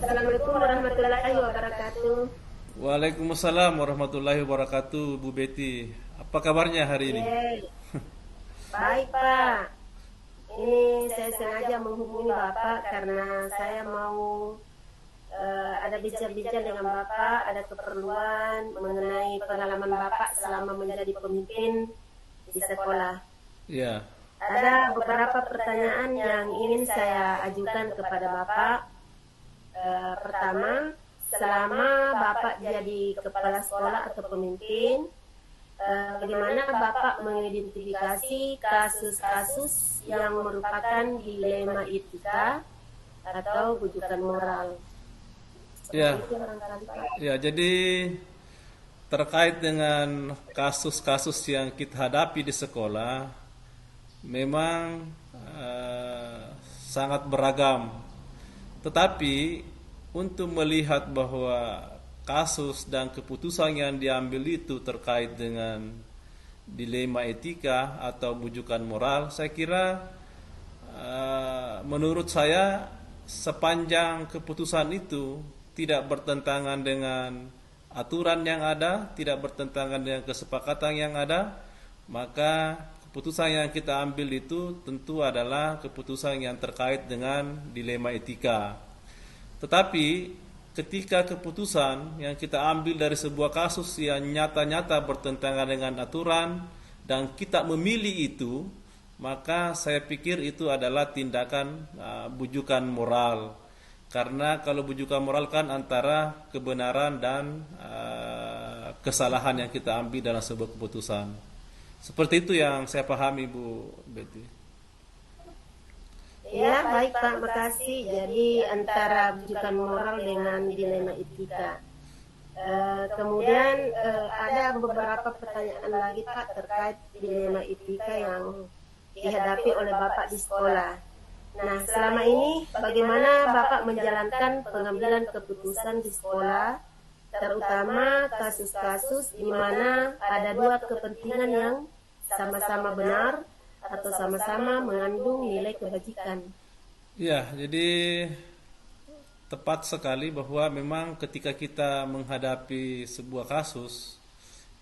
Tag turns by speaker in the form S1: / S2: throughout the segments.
S1: Assalamualaikum warahmatullahi wabarakatuh.
S2: Waalaikumsalam warahmatullahi wabarakatuh, Bu Betty. Apa kabarnya hari ini?
S1: Yeay. Baik Pak, ini saya sengaja menghubungi Bapak karena saya mau ada bincang-bincang dengan Bapak, ada keperluan mengenai pengalaman Bapak selama menjadi pemimpin di sekolah.
S2: Ya,
S1: Ada beberapa pertanyaan yang ingin saya ajukan kepada Bapak. Pertama, selama Bapak jadi kepala sekolah atau pemimpin, bagaimana Bapak mengidentifikasi kasus-kasus yang merupakan dilema etika atau bujukan moral?
S2: ya,
S1: Seperti itu barangkali Pak.
S2: ya. Jadi terkait dengan kasus-kasus yang kita hadapi di sekolah, memang sangat beragam. Tetapi untuk melihat bahwa kasus dan keputusan yang diambil itu terkait dengan dilema etika atau bujukan moral, saya kira menurut saya sepanjang keputusan itu tidak bertentangan dengan aturan yang ada, tidak bertentangan dengan kesepakatan yang ada, maka keputusan yang kita ambil itu tentu adalah keputusan yang terkait dengan dilema etika. Tetapi ketika keputusan yang kita ambil dari sebuah kasus yang nyata-nyata bertentangan dengan aturan dan kita memilih itu, maka saya pikir itu adalah tindakan bujukan moral. Karena kalau bujukan moral kan antara kebenaran dan kesalahan yang kita ambil dalam sebuah keputusan. Seperti itu yang saya pahami, Bu Betty.
S1: Ya, baik Pak, makasih. Jadi antara bujukan moral dengan dilema etika. Kemudian ada beberapa pertanyaan lagi Pak terkait dilema etika yang dihadapi oleh Bapak di sekolah. Nah, selama ini bagaimana Bapak menjalankan pengambilan keputusan di sekolah, terutama kasus-kasus di mana ada dua kepentingan yang sama-sama benar atau sama-sama mengandung nilai kebajikan?
S2: Ya, jadi tepat sekali bahwa memang ketika kita menghadapi sebuah kasus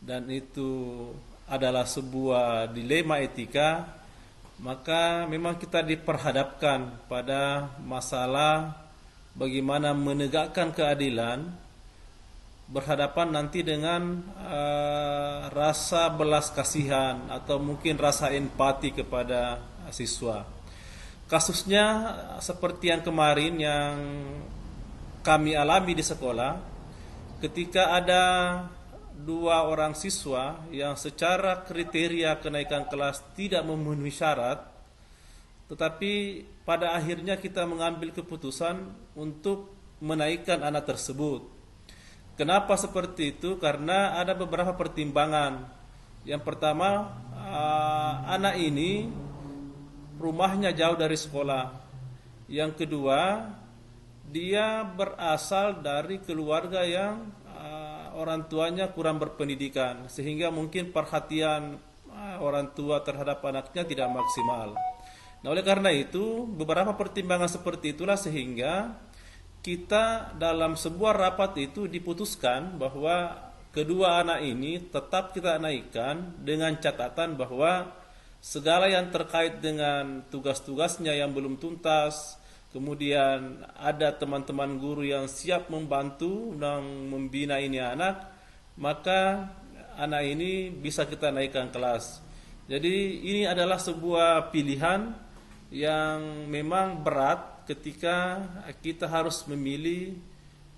S2: dan itu adalah sebuah dilema etika, maka memang kita diperhadapkan pada masalah bagaimana menegakkan keadilan berhadapan nanti dengan rasa belas kasihan atau mungkin rasa empati kepada siswa. Kasusnya seperti yang kemarin yang kami alami di sekolah, ketika ada dua orang siswa yang secara kriteria kenaikan kelas tidak memenuhi syarat, tetapi pada akhirnya kita mengambil keputusan untuk menaikkan anak tersebut. Kenapa seperti itu? Karena ada beberapa pertimbangan. Yang pertama, anak ini rumahnya jauh dari sekolah. Yang kedua, dia berasal dari keluarga yang orang tuanya kurang berpendidikan, sehingga mungkin perhatian orang tua terhadap anaknya tidak maksimal. Nah, oleh karena itu, beberapa pertimbangan seperti itulah sehingga kita dalam sebuah rapat itu diputuskan bahwa kedua anak ini tetap kita naikkan dengan catatan bahwa segala yang terkait dengan tugas-tugasnya yang belum tuntas, kemudian ada teman-teman guru yang siap membantu dan membina ini anak, maka anak ini bisa kita naikkan kelas. Jadi ini adalah sebuah pilihan yang memang berat ketika kita harus memilih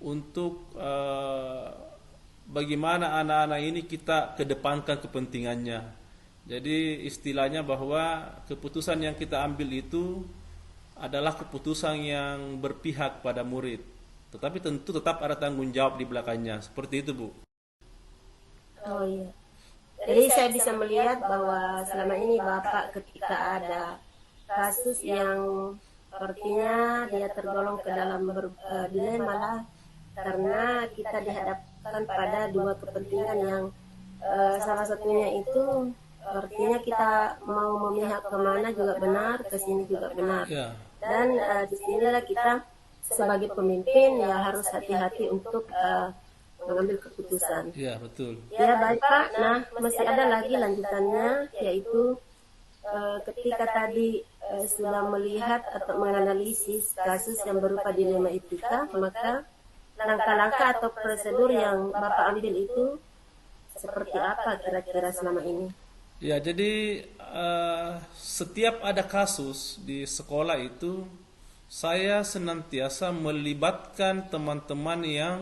S2: untuk bagaimana anak-anak ini kita kedepankan kepentingannya. Jadi istilahnya bahwa keputusan yang kita ambil itu adalah keputusan yang berpihak pada murid, tetapi tentu tetap ada tanggung jawab di belakangnya. Seperti itu, Bu.
S1: Oh iya. Jadi saya bisa melihat bahwa selama ini Bapak ketika ada kasus yang sepertinya dia tergolong ke dalam dilema lah, karena kita dihadapkan pada dua kepentingan yang salah satunya itu artinya kita mau memihak kemana juga benar, ke sini juga benar.
S2: Ya,
S1: Dan disinilah kita sebagai pemimpin ya harus hati-hati untuk mengambil keputusan.
S2: Ya, betul.
S1: Ya baik Pak, nah masih ada lagi lanjutannya, yaitu ketika tadi sudah melihat atau menganalisis kasus yang berupa dilema etika, maka langkah-langkah atau prosedur yang Bapak ambil itu seperti apa kira-kira selama ini?
S2: Ya, jadi setiap ada kasus di sekolah itu, saya senantiasa melibatkan teman-teman yang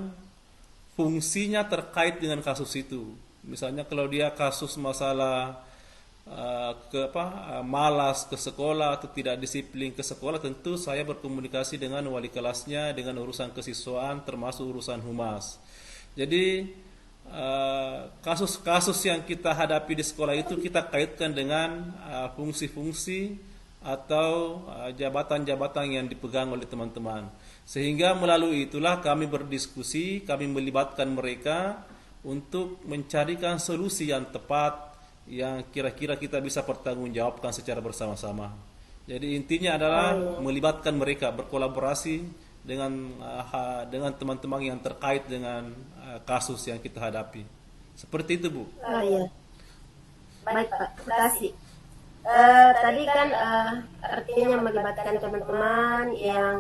S2: fungsinya terkait dengan kasus itu. Misalnya kalau dia kasus masalah malas ke sekolah atau tidak disiplin ke sekolah, tentu saya berkomunikasi dengan wali kelasnya, dengan urusan kesiswaan termasuk urusan humas. Jadi kasus-kasus yang kita hadapi di sekolah itu kita kaitkan dengan fungsi-fungsi atau jabatan-jabatan yang dipegang oleh teman-teman. Sehingga melalui itulah kami berdiskusi, kami melibatkan mereka untuk mencarikan solusi yang tepat yang kira-kira kita bisa pertanggungjawabkan secara bersama-sama. Jadi intinya adalah melibatkan mereka, berkolaborasi dengan teman-teman yang terkait dengan kasus yang kita hadapi. Seperti itu, Bu.
S1: Iya. Baik Pak, terima kasih. Tadi kan artinya melibatkan teman-teman yang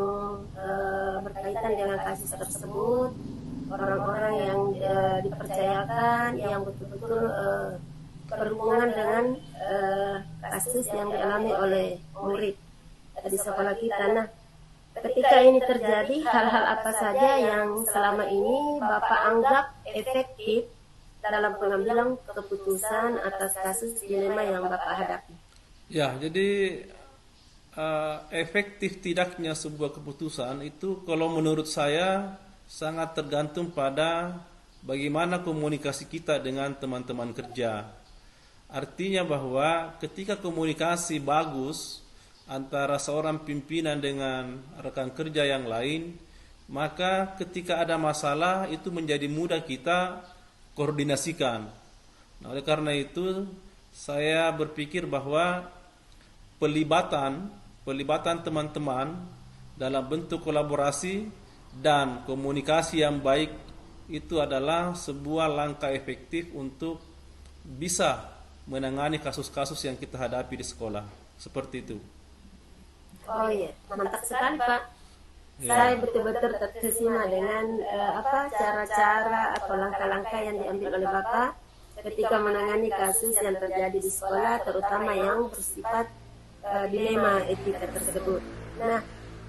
S1: berkaitan dengan kasus tersebut, orang-orang yang dipercayakan, yang betul-betul berhubungan dengan kasus yang dialami oleh murid di sekolah kita. Nah, ketika ini terjadi, hal-hal apa saja yang selama ini Bapak anggap efektif dalam pengambilan keputusan atas kasus dilema yang Bapak hadapi?
S2: Ya, jadi efektif tidaknya sebuah keputusan itu kalau menurut saya sangat tergantung pada bagaimana komunikasi kita dengan teman-teman kerja. Artinya bahwa ketika komunikasi bagus antara seorang pimpinan dengan rekan kerja yang lain, maka ketika ada masalah itu menjadi mudah kita koordinasikan. Nah, oleh karena itu saya berpikir bahwa pelibatan teman-teman dalam bentuk kolaborasi dan komunikasi yang baik itu adalah sebuah langkah efektif untuk bisa menangani kasus-kasus yang kita hadapi di sekolah. Seperti itu.
S1: Oh iya, mantap sekali Pak.
S2: Ya.
S1: Saya betul-betul terkesima dengan cara-cara atau langkah-langkah yang diambil oleh Bapak ketika menangani kasus yang terjadi di sekolah, terutama yang bersifat dilema etika tersebut. Nah,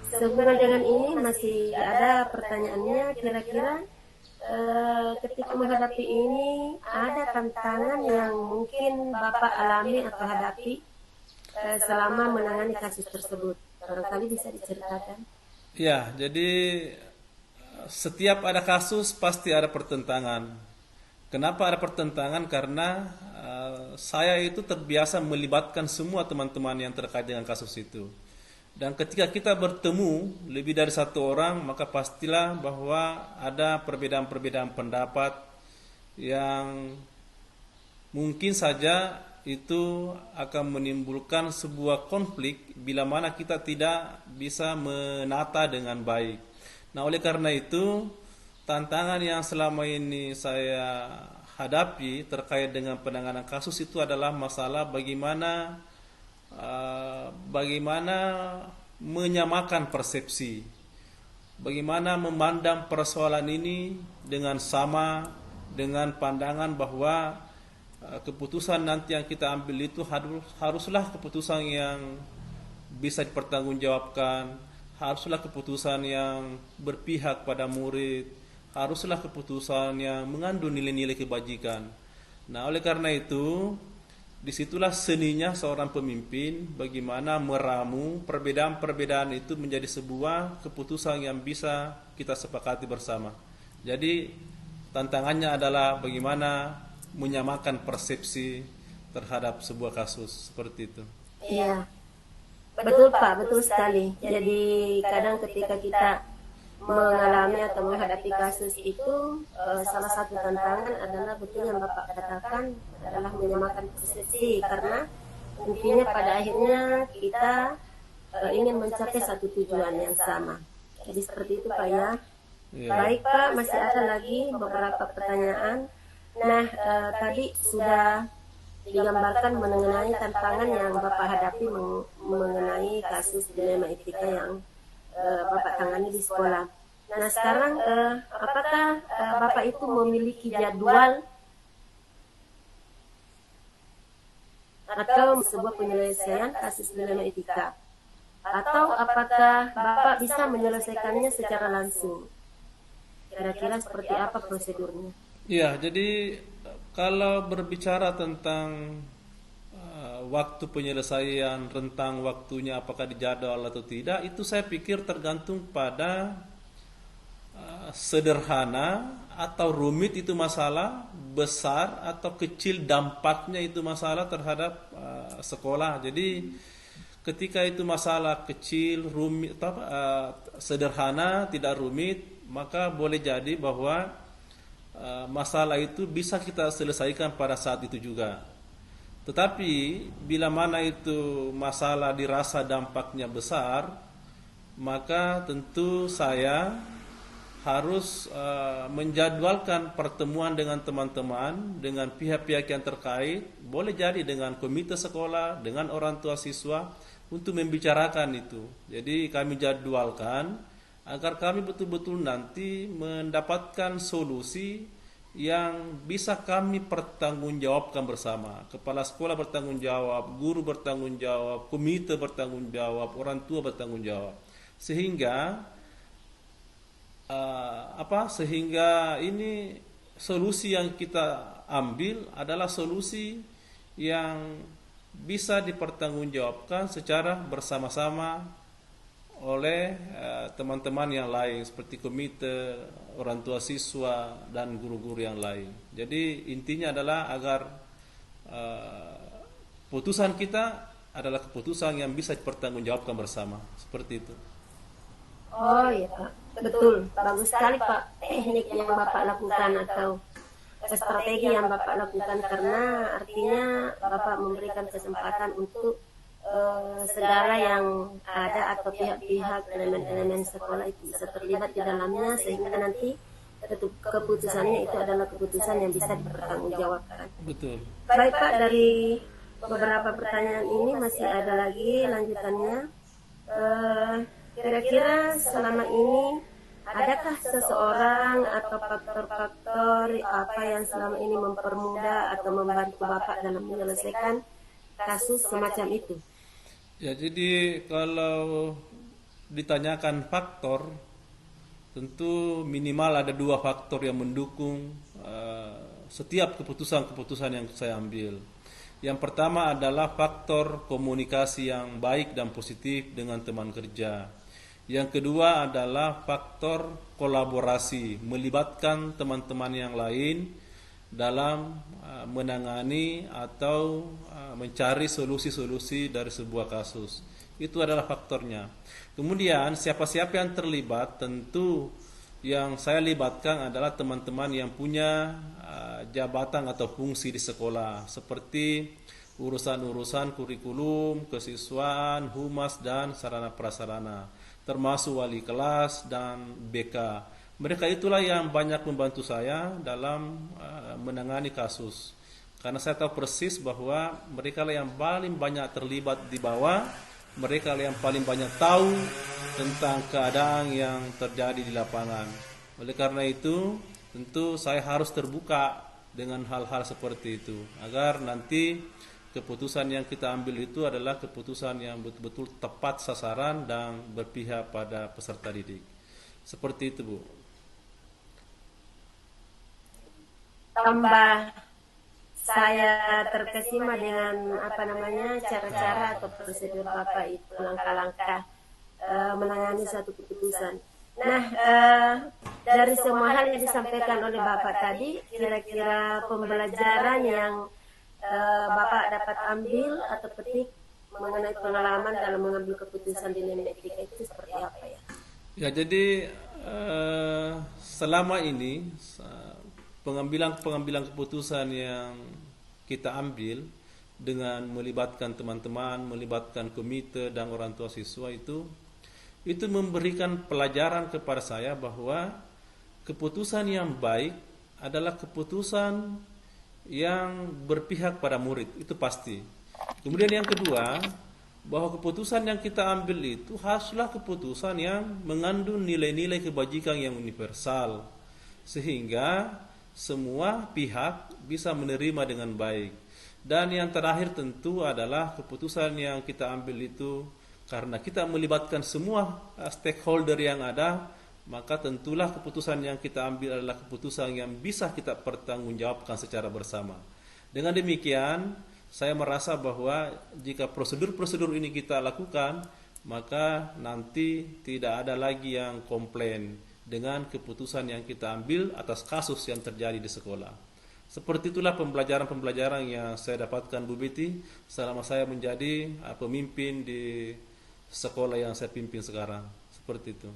S1: sehubungan dengan ini masih ada pertanyaannya, kira-kira ketika menghadapi ini ada tantangan yang mungkin Bapak alami atau hadapi selama menangani kasus tersebut. Barangkali bisa diceritakan.
S2: Ya, jadi setiap ada kasus pasti ada pertentangan. Kenapa ada pertentangan? Karena saya itu terbiasa melibatkan semua teman-teman yang terkait dengan kasus itu. Dan ketika kita bertemu lebih dari satu orang, maka pastilah bahwa ada perbedaan-perbedaan pendapat yang mungkin saja itu akan menimbulkan sebuah konflik bila mana kita tidak bisa menata dengan baik. Nah, oleh karena itu, tantangan yang selama ini saya hadapi terkait dengan penanganan kasus itu adalah masalah bagaimana menyamakan persepsi, bagaimana memandang persoalan ini dengan sama, dengan pandangan bahwa keputusan nanti yang kita ambil itu haruslah keputusan yang bisa dipertanggungjawabkan, haruslah keputusan yang berpihak pada murid, haruslah keputusan yang mengandung nilai-nilai kebajikan. Nah, oleh karena itu disitulah seninya seorang pemimpin bagaimana meramu perbedaan-perbedaan itu menjadi sebuah keputusan yang bisa kita sepakati bersama. Jadi tantangannya adalah bagaimana menyamakan persepsi terhadap sebuah kasus seperti itu.
S1: Iya, betul Pak, betul sekali. Jadi kadang ketika kita mengalami atau menghadapi kasus itu, salah satu tantangan adalah betul yang Bapak katakan adalah menyamakan persepsi, karena intinya pada akhirnya kita ingin mencapai satu tujuan yang sama. Jadi seperti itu Pak ya.
S2: Iya.
S1: Baik Pak, masih ada lagi beberapa pertanyaan. Nah, tadi sudah digambarkan mengenai tantangan yang Bapak hadapi mengenai kasus dilema etika yang Bapak tangani di sekolah. Nah, sekarang apakah Bapak itu memiliki jadwal atau sebuah penyelesaian kasus dilema etika? Atau apakah Bapak bisa menyelesaikannya secara langsung? Kira-kira seperti apa prosedurnya?
S2: Ya, jadi kalau berbicara tentang waktu penyelesaian, rentang waktunya apakah dijadwal atau tidak, itu saya pikir tergantung pada sederhana atau rumit itu masalah, besar atau kecil dampaknya itu masalah terhadap sekolah. Jadi ketika itu masalah kecil, rumit, sederhana, tidak rumit, maka boleh jadi bahwa masalah itu bisa kita selesaikan pada saat itu juga. Tetapi bila mana itu masalah dirasa dampaknya besar, maka tentu saya harus menjadwalkan pertemuan dengan teman-teman, dengan pihak-pihak yang terkait, boleh jadi dengan komite sekolah, dengan orang tua siswa, untuk membicarakan itu. Jadi kami jadwalkan agar kami betul-betul nanti mendapatkan solusi yang bisa kami pertanggungjawabkan bersama. Kepala sekolah bertanggung jawab, guru bertanggung jawab, komite bertanggung jawab, orang tua bertanggung jawab. Sehingga sehingga ini solusi yang kita ambil adalah solusi yang bisa dipertanggungjawabkan secara bersama-sama oleh teman-teman yang lain seperti komite, orang tua siswa dan guru-guru yang lain. Jadi intinya adalah agar putusan kita adalah keputusan yang bisa dipertanggungjawabkan bersama. Seperti itu.
S1: Oh iya Pak, betul. Bagus sekali Pak teknik yang Bapak lakukan atau strategi yang Bapak lakukan, karena artinya Bapak memberikan kesempatan untuk segala yang ada atau pihak-pihak elemen-elemen sekolah itu bisa terlibat di dalamnya, sehingga nanti keputusannya itu adalah keputusan yang bisa dipertanggungjawabkan.
S2: Betul.
S1: Baik Pak, dari beberapa pertanyaan ini masih ada lagi lanjutannya. Kira-kira selama ini adakah seseorang atau faktor-faktor apa yang selama ini mempermudah atau membantu Bapak dalam menyelesaikan kasus semacam itu?
S2: Ya, jadi kalau ditanyakan faktor, tentu minimal ada dua faktor yang mendukung setiap keputusan-keputusan yang saya ambil. Yang pertama adalah faktor komunikasi yang baik dan positif dengan teman kerja. Yang kedua adalah faktor kolaborasi, melibatkan teman-teman yang lain dalam menangani atau mencari solusi-solusi dari sebuah kasus. Itu adalah faktornya. Kemudian siapa-siapa yang terlibat, tentu yang saya libatkan adalah teman-teman yang punya jabatan atau fungsi di sekolah, seperti urusan-urusan kurikulum, kesiswaan, humas dan sarana prasarana, termasuk wali kelas dan BK. Mereka itulah yang banyak membantu saya dalam menangani kasus. Karena saya tahu persis bahwa mereka lah yang paling banyak terlibat di bawah, mereka lah yang paling banyak tahu tentang keadaan yang terjadi di lapangan. Oleh karena itu, tentu saya harus terbuka dengan hal-hal seperti itu, agar nanti keputusan yang kita ambil itu adalah keputusan yang betul-betul tepat sasaran dan berpihak pada peserta didik. Seperti itu, Bu.
S1: Tambah saya terkesima dengan cara-cara atau prosedur Bapak itu, langkah-langkah menangani satu keputusan. Nah, dari semua hal yang disampaikan oleh Bapak tadi, kira-kira pembelajaran yang Bapak dapat ambil atau petik mengenai pengalaman dalam mengambil keputusan di dilema etika itu seperti apa ya?
S2: Ya, jadi selama ini pengambilan keputusan yang kita ambil dengan melibatkan teman-teman, melibatkan komite dan orang tua siswa itu itu memberikan pelajaran kepada saya bahwa keputusan yang baik adalah keputusan yang berpihak pada murid, itu pasti. Kemudian yang kedua, bahwa keputusan yang kita ambil itu haruslah keputusan yang mengandung nilai-nilai kebajikan yang universal, sehingga semua pihak bisa menerima dengan baik. Dan yang terakhir tentu adalah keputusan yang kita ambil itu karena kita melibatkan semua stakeholder yang ada, maka tentulah keputusan yang kita ambil adalah keputusan yang bisa kita pertanggungjawabkan secara bersama. Dengan demikian, saya merasa bahwa jika prosedur-prosedur ini kita lakukan, maka nanti tidak ada lagi yang komplain dengan keputusan yang kita ambil atas kasus yang terjadi di sekolah. Seperti itulah pembelajaran-pembelajaran yang saya dapatkan, Bu Betty, selama saya menjadi pemimpin di sekolah yang saya pimpin sekarang. Seperti itu.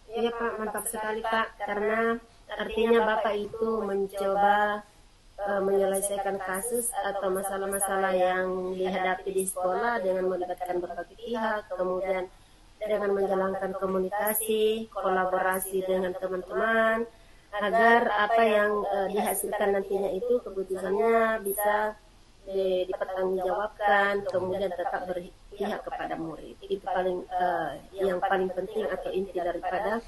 S1: Iya Pak, mantap sekali Pak, karena artinya Bapak itu mencoba menyelesaikan kasus atau masalah-masalah yang dihadapi di sekolah dengan melibatkan berbagai pihak, kemudian dengan menjalankan komunikasi, kolaborasi dengan teman-teman, agar apa yang dihasilkan nantinya itu keputusannya bisa dipertanggungjawabkan, kemudian tetap berpihak kepada murid. Itu yang paling penting atau inti daripada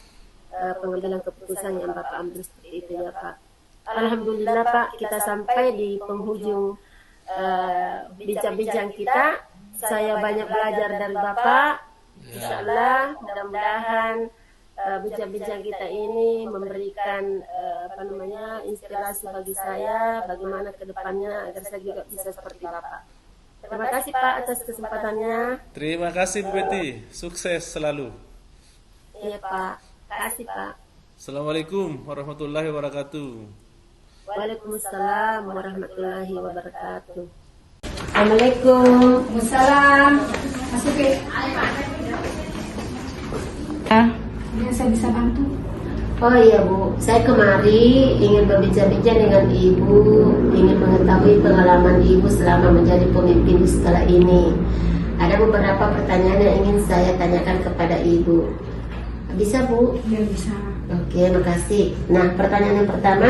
S1: pengambilan keputusan yang Bapak ambil seperti itu ya Pak. Alhamdulillah Pak, kita sampai di penghujung bincang-bincang kita. Saya banyak belajar dari Bapak. Insyaallah, mudah-mudahan bincang-bincang kita ini memberikan inspirasi bagi saya bagaimana ke depannya agar saya juga bisa seperti Bapak. Terima kasih Pak atas kesempatannya.
S2: Terima kasih Bu Betty, sukses selalu.
S1: Iya Pak, terima kasih Pak.
S2: Assalamualaikum warahmatullahi wabarakatuh.
S1: Waalaikumsalam warahmatullahi wabarakatuh. Assalamualaikum.
S3: Waalaikumsalam. Masuk ke. Ya, saya bisa bantu.
S1: Oh iya Bu, saya kemari ingin berbincang-bincang dengan Ibu, ingin mengetahui pengalaman Ibu selama menjadi pemimpin di sekolah ini. Ada beberapa pertanyaan yang ingin saya tanyakan kepada Ibu. Bisa Bu?
S3: Ya, bisa.
S1: Oke, makasih. Nah, pertanyaan yang pertama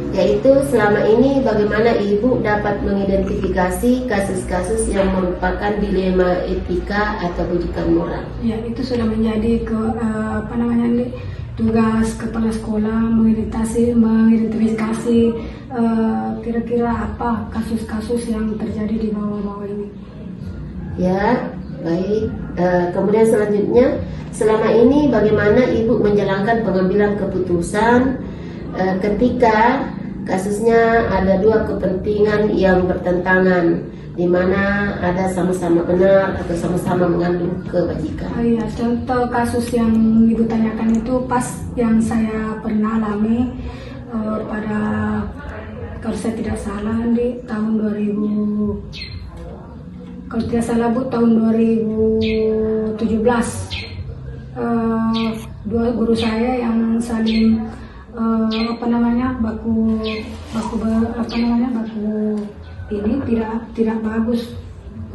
S1: yaitu selama ini bagaimana Ibu dapat mengidentifikasi kasus-kasus yang merupakan dilema etika atau rujukan moral?
S3: Ya, itu sudah menjadi tugas kepala sekolah mengidentifikasi kira-kira apa kasus-kasus yang terjadi di bawah-bawah ini.
S1: Ya, baik. Kemudian selanjutnya, selama ini bagaimana Ibu menjalankan pengambilan keputusan ketika kasusnya ada dua kepentingan yang bertentangan, di mana ada sama-sama benar atau sama-sama mengandung kebajikan?
S3: Oh iya, contoh kasus yang Ibu tanyakan itu pas yang saya pernah alami pada, kalau saya tidak salah di tahun 2000, kalau tidak salah Bu, tahun 2017, dua guru saya yang saling baku ini tidak bagus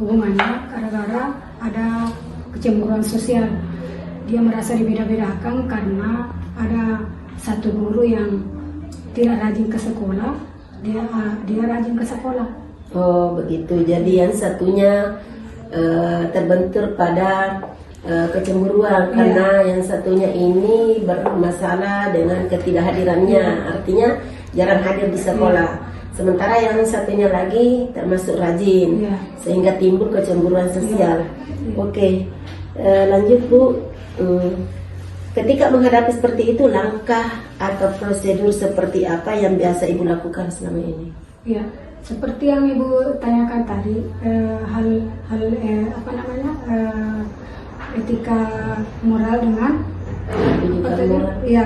S3: hubungannya gara-gara ada kecemburuan sosial. Dia merasa dibeda-bedakan karena ada satu guru yang tidak rajin ke sekolah, dia rajin ke sekolah.
S1: Oh begitu, jadi yang satunya terbentur pada kecemburuan karena yang satunya ini bermasalah dengan ketidakhadirannya, artinya jarang hadir di sekolah. Sementara yang satunya lagi termasuk rajin, sehingga timbul kecemburuan sosial. Oke, lanjut Bu. Ketika menghadapi seperti itu, langkah atau prosedur seperti apa yang biasa Ibu lakukan selama ini?
S3: Ya, seperti yang Ibu tanyakan tadi, etika moral dengan ya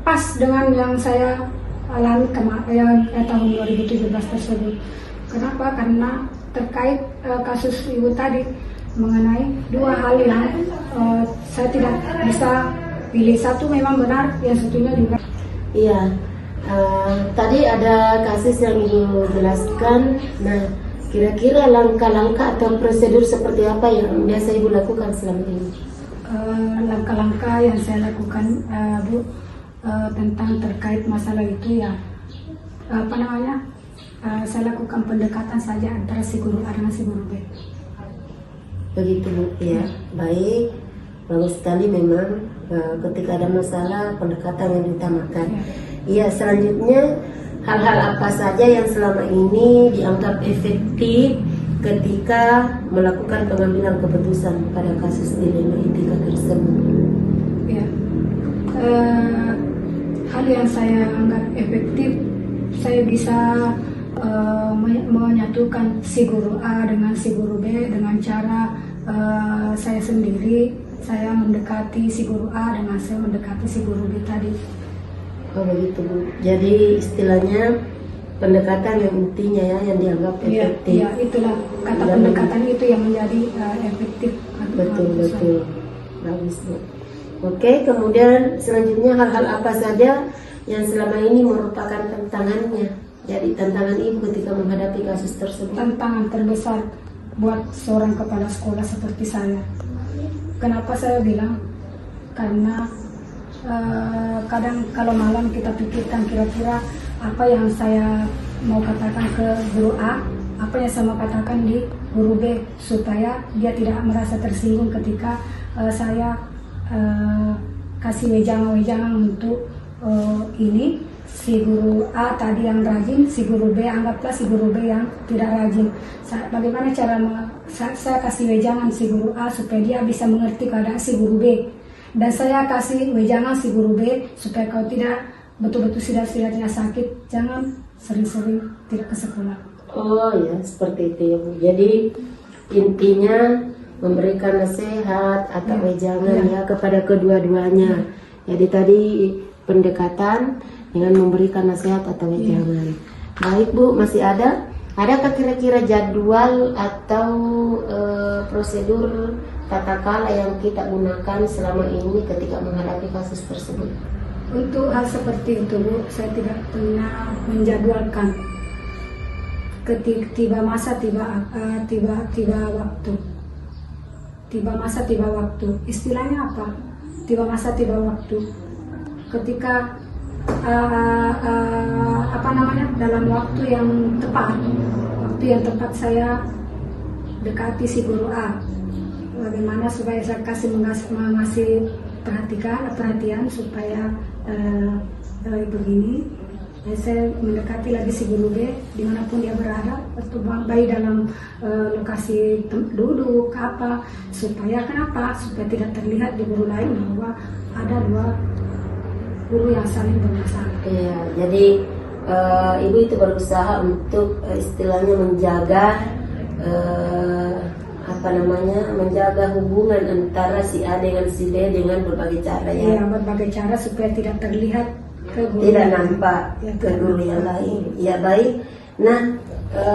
S3: pas dengan yang saya alami kemarin tahun 2017 tersebut. Kenapa? Karena terkait kasus Ibu tadi mengenai dua hal yang saya tidak bisa pilih, satu memang benar, yang satunya juga.
S1: Iya, tadi ada kasus yang Ibu jelaskan. Nah, kira-kira langkah-langkah atau prosedur seperti apa yang biasa Ibu lakukan selama ini?
S3: langkah-langkah yang saya lakukan Bu tentang terkait masalah itu ya saya lakukan pendekatan saja antara si guru A dengan si guru B.
S1: Begitu Bu, ya. Baik, bagus sekali memang ketika ada masalah pendekatan yang diutamakan. Iya, selanjutnya hal-hal apa saja yang selama ini dianggap efektif ketika melakukan pengambilan keputusan pada kasus dilema etika tersebut?
S3: Ya, hal yang saya anggap efektif, saya bisa menyatukan si guru A dengan si guru B dengan cara saya sendiri, saya mendekati si guru A dengan saya mendekati si guru B tadi.
S1: Oh begitu Bu. Jadi istilahnya pendekatan yang intinya ya yang dianggap efektif.
S3: Iya, itulah kata pendekatan itu yang menjadi efektif.
S1: Betul. Bagus Bu. Oke, kemudian selanjutnya hal-hal apa saja yang selama ini merupakan tantangannya? Jadi tantangan Ibu ketika menghadapi kasus tersebut.
S3: Tantangan terbesar buat seorang kepala sekolah seperti saya. Kenapa saya bilang? Karena kadang kalau malam kita pikirkan kira-kira apa yang saya mau katakan ke guru A, apa yang saya mau katakan di guru B, supaya dia tidak merasa tersinggung ketika saya kasih wejangan-wejangan untuk ini si guru A tadi yang rajin, si guru B anggaplah si guru B yang tidak rajin. Bagaimana cara saya kasih wejangan si guru A supaya dia bisa mengerti keadaan si guru B, dan saya kasih wejangan si guru B supaya kau tidak betul-betul tidak sakit, jangan sering-sering tidak ke sekolah.
S1: Oh ya, seperti itu ya Bu. Jadi intinya memberikan nasihat atau wejangan ya kepada kedua-duanya. Jadi tadi pendekatan dengan memberikan nasihat atau wejangan. Baik Bu, masih ada? Adakah kira-kira jadwal atau prosedur tata cara yang kita gunakan selama ini ketika menghadapi kasus tersebut?
S3: Untuk hal seperti itu Bu, saya tidak pernah menjadwalkan. Ketika tiba masa tiba waktu. Tiba masa tiba waktu. Istilahnya apa? Tiba masa tiba waktu. Ketika dalam waktu yang tepat saya dekati si guru A. Bagaimana supaya saya mengasih perhatian supaya begini. Dan saya mendekati lagi si guru B dimanapun dia berada, baik dalam lokasi duduk apa, supaya kenapa? Supaya tidak terlihat di guru lain bahwa ada dua guru yang saling bermasalah.
S1: Iya, jadi Ibu itu berusaha untuk istilahnya menjaga menjaga hubungan antara si A dengan si B dengan berbagai cara ya.
S3: Iya, berbagai cara supaya tidak terlihat ke guru
S1: tidak nampak ke guru yang lain. Ya baik. Nah,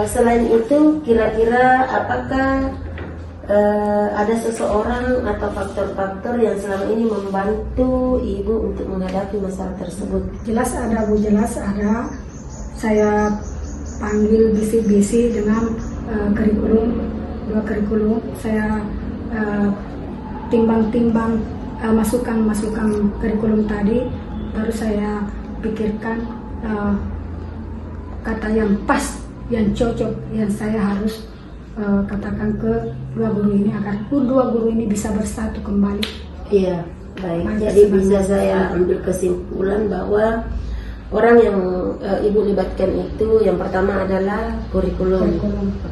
S1: selain itu kira-kira apakah ada seseorang atau faktor-faktor yang selama ini membantu Ibu untuk menghadapi masalah tersebut?
S3: Jelas ada Bu, jelas ada. Saya panggil bisik-bisik dengan dua kurikulum. Saya timbang-timbang masukan kurikulum tadi, baru saya pikirkan kata yang pas, yang cocok, yang saya harus katakan ke dua guru ini agar dua guru ini bisa bersatu kembali.
S1: Iya, baik. Jadi bisa saya ambil kesimpulan bahwa orang yang Ibu libatkan itu yang pertama adalah kurikulum.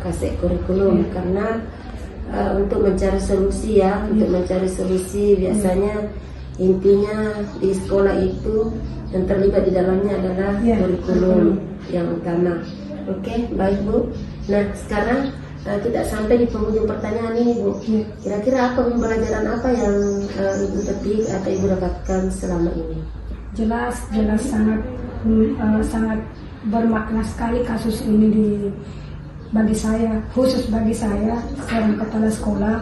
S1: Kasih kurikulum karena untuk mencari solusi ya, untuk mencari solusi biasanya intinya di sekolah itu yang terlibat di dalamnya adalah kurikulum yang utama. Oke, baik Bu. Nah, sekarang kita sampai di penghujung pertanyaan ini Bu. Kira-kira apa pembelajaran apa yang Ibu petik atau Ibu dapatkan selama ini?
S3: Jelas sangat bermakna sekali kasus ini bagi saya, khusus bagi saya seorang kepala sekolah.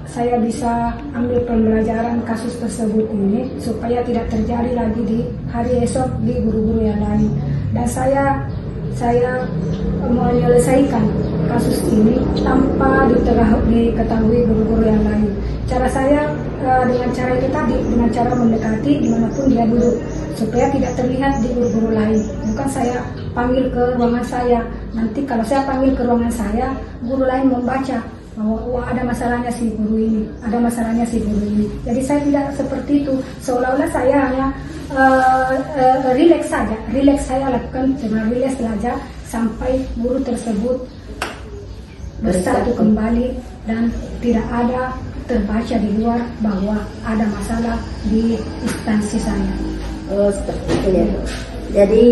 S3: Saya bisa ambil pembelajaran kasus tersebut ini supaya tidak terjadi lagi di hari esok di guru-guru yang lain. Dan saya saya menyelesaikan kasus ini tanpa diketahui guru-guru yang lain. Cara saya dengan cara itu tadi, dengan cara mendekati dimanapun dia duduk, supaya tidak terlihat di guru-guru lain. Bukan saya panggil ke ruangan saya. Nanti kalau saya panggil ke ruangan saya, guru lain membaca bahwa wah, ada masalahnya si guru ini, ada masalahnya si guru ini. Jadi saya tidak seperti itu. Seolah-olah saya hanya rileks saja. Rileks saya lakukan dengan rileks saja sampai guru tersebut bersatu kembali dan tidak ada terbaca di luar bahwa ada masalah di instansi saya.
S1: Oh, seperti itu ya. Jadi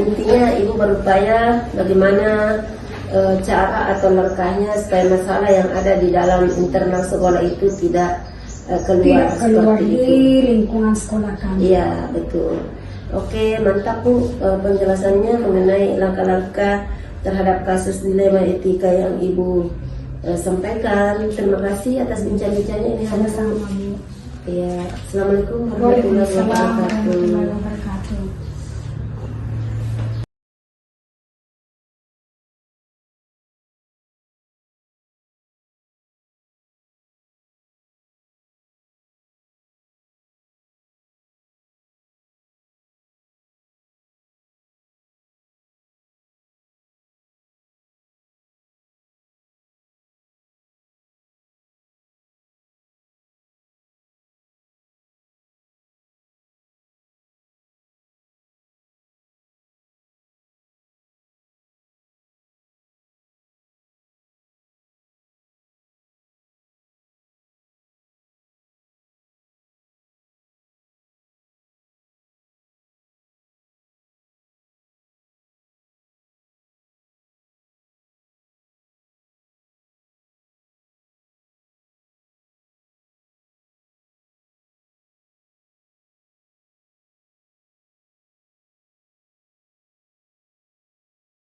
S1: intinya Ibu berupaya bagaimana cara atau langkahnya supaya masalah yang ada di dalam internal sekolah itu tidak keluar seperti
S3: di
S1: itu.
S3: lingkungan sekolah kami.
S1: Iya, betul. Oke, mantap Bu penjelasannya mengenai langkah-langkah terhadap kasus dilema etika yang Ibu sampaikan. Terima kasih atas bincang-bincangnya ini.
S3: Sama-sama Bu.
S1: Iya, Assalamualaikum warahmatullahi
S3: Waalaikumsalam
S1: wabarakatuh.
S3: warahmatullahi wabarakatuh.